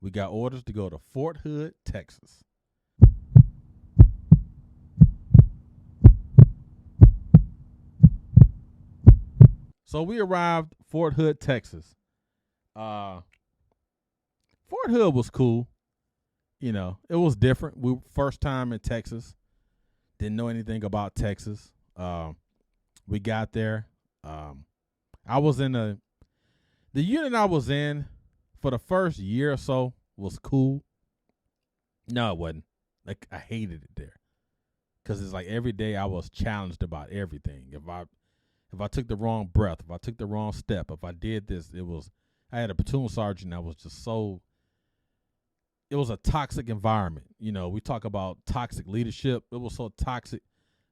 We got orders to go to Fort Hood, Texas. So we arrived Fort Hood, Texas. Uh, Fort Hood was cool. You know, it was different. We first time in Texas. Didn't know anything about Texas. We got there. I was in the unit I was in for the first year or so was cool. No, it wasn't. Like I hated it there because it's like every day I was challenged about everything. If I took the wrong breath, if I took the wrong step, if I did this, I had a platoon sergeant that was just so. It was a toxic environment. You know, we talk about toxic leadership. It was so toxic.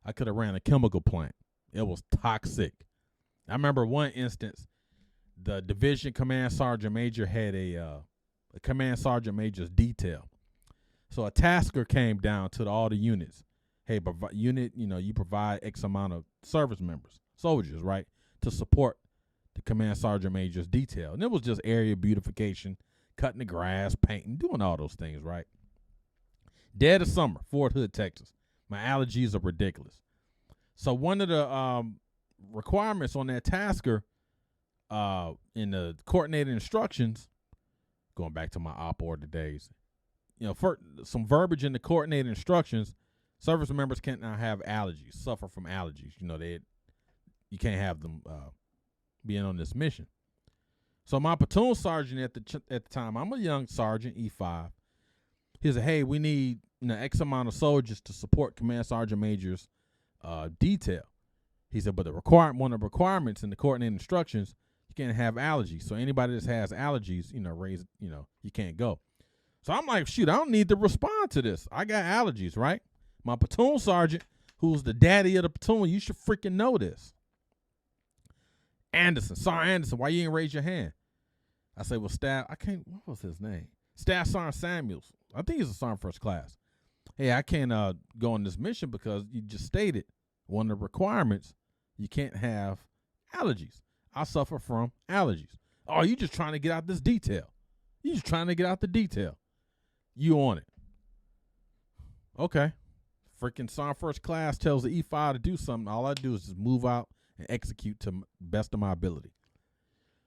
I could have ran a chemical plant. It was toxic. I remember one instance, the division command sergeant major had a command sergeant major's detail. So a tasker came down to all the units. Hey, unit, you provide X amount of service members, soldiers, right, to support the command sergeant major's detail. And it was just area beautification, cutting the grass, painting, doing all those things, right? Dead of summer, Fort Hood, Texas. My allergies are ridiculous. So one of the requirements on that tasker in the coordinated instructions, going back to my op order days, for some verbiage in the coordinated instructions, service members cannot have allergies, suffer from allergies. You can't have them being on this mission. So my platoon sergeant at the time, I'm a young sergeant, E5. He said, "Hey, we need X amount of soldiers to support Command Sergeant Major's detail." He said, "But one of the requirements in the coordinated instructions, you can't have allergies. So anybody that has allergies, you can't go." So I'm like, shoot, I don't need to respond to this. I got allergies, right? My platoon sergeant, who's the daddy of the platoon, you should freaking know this. Sergeant Anderson, why you ain't raise your hand? I say, well, what was his name? Staff Sergeant Samuels. I think he's a Sergeant First Class. Hey, I can't go on this mission because you just stated one of the requirements, you can't have allergies. I suffer from allergies. Oh, you just trying to get out this detail. You just trying to get out the detail. You on it. Okay. Freaking Sergeant First Class tells the E5 to do something. All I do is just move out and execute to the best of my ability.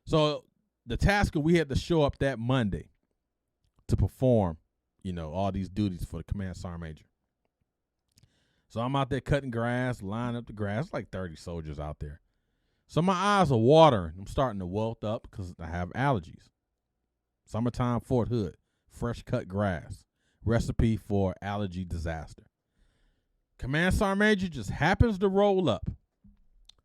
So the tasker, we had to show up that Monday to perform, all these duties for the command sergeant major. So I'm out there cutting grass, lining up the grass, like 30 soldiers out there. So my eyes are watering. I'm starting to welt up because I have allergies. Summertime, Fort Hood, fresh cut grass, recipe for allergy disaster. Command sergeant major just happens to roll up.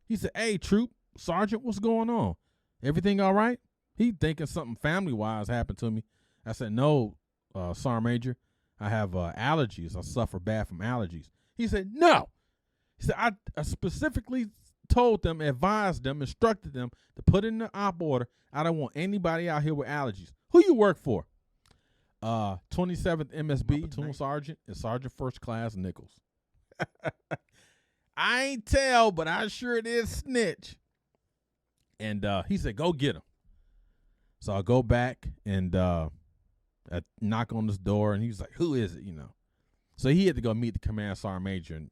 He said, "Hey, troop, sergeant, what's going on? Everything all right?" He thinking something family-wise happened to me. I said, "No, sergeant major, I have allergies. I suffer bad from allergies." He said, "No." He said, I specifically told them, advised them, instructed them to put in the op order, I don't want anybody out here with allergies. Who you work for? 27th MSB, platoon sergeant, and Sergeant First Class Nichols. I ain't tell, but I sure did snitch. And he said, "Go get him." So I go back and I knock on this door, and he's like, "Who is it?" So he had to go meet the command sergeant major, and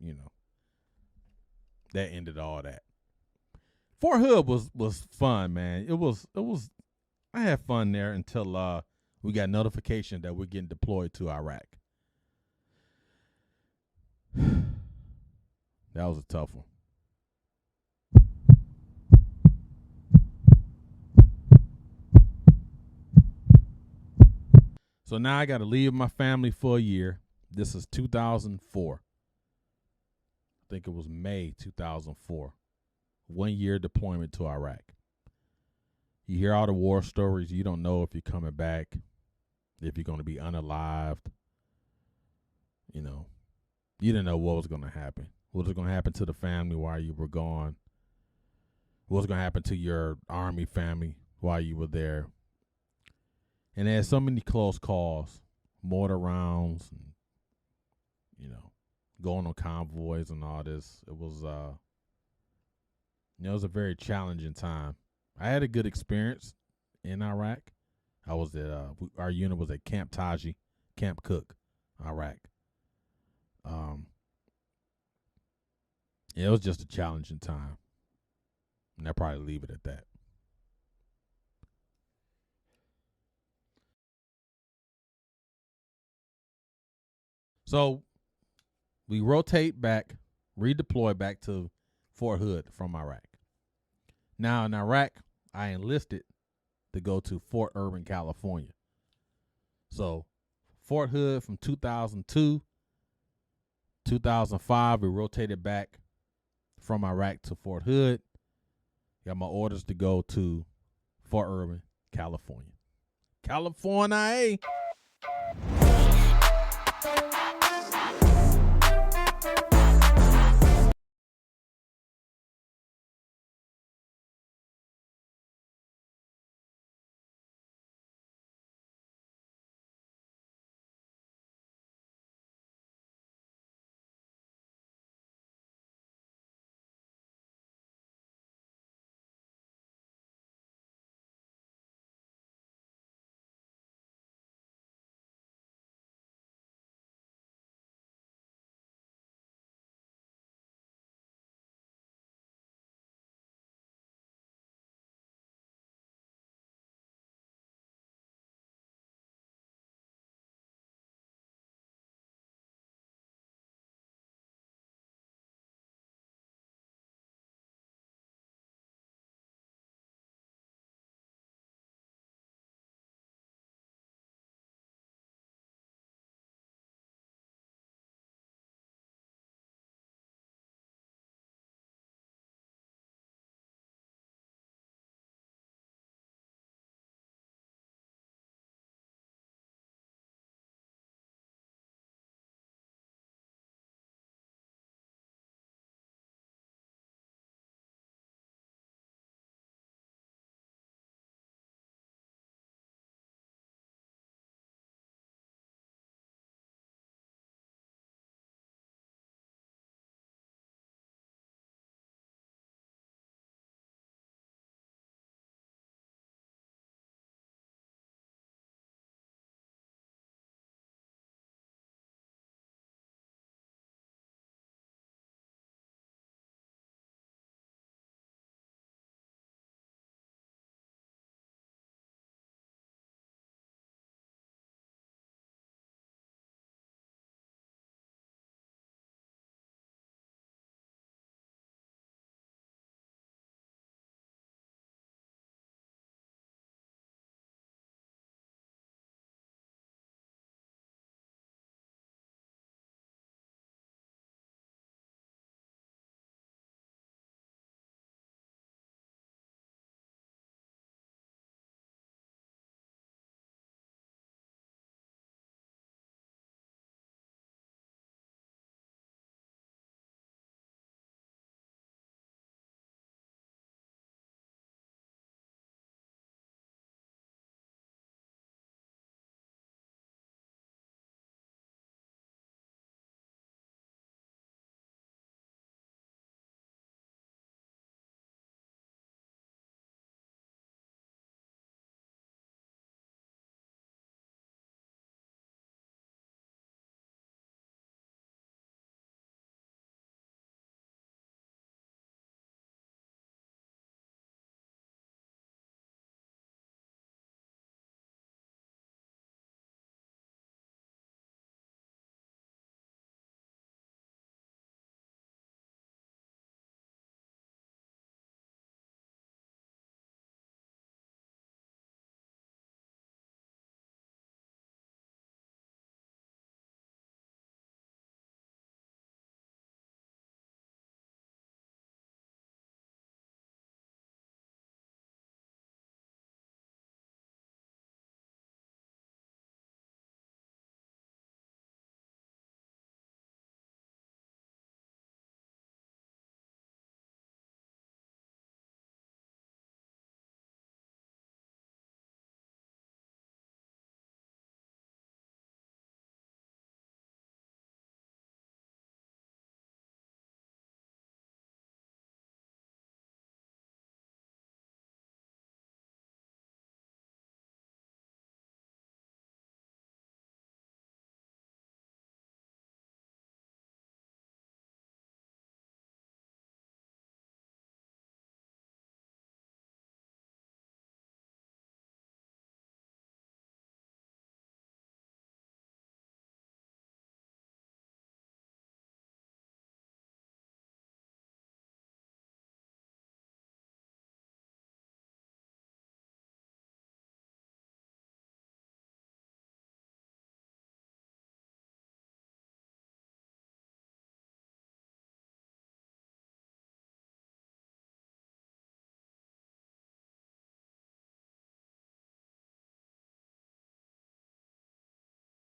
that ended all that. Fort Hood was fun, man. It was. I had fun there until we got notification that we're getting deployed to Iraq. That was a tough one. So now I got to leave my family for a year. This is 2004. I think it was May 2004. 1 year deployment to Iraq. You hear all the war stories. You don't know if you're coming back, if you're going to be unalived. You didn't know what was going to happen. What was going to happen to the family while you were gone? What was going to happen to your Army family while you were there? And there's so many close calls, mortar rounds, and, going on convoys and all this. It was, it was a very challenging time. I had a good experience in Iraq. I was at our unit was at Camp Taji, Camp Cook, Iraq. It was just a challenging time, and I'll probably leave it at that. So we rotate back, redeploy back to Fort Hood from Iraq. Now in Iraq, I enlisted to go to Fort Irwin, California. So Fort Hood from 2002, 2005, we rotated back from Iraq to Fort Hood. Got my orders to go to Fort Irwin, California. California.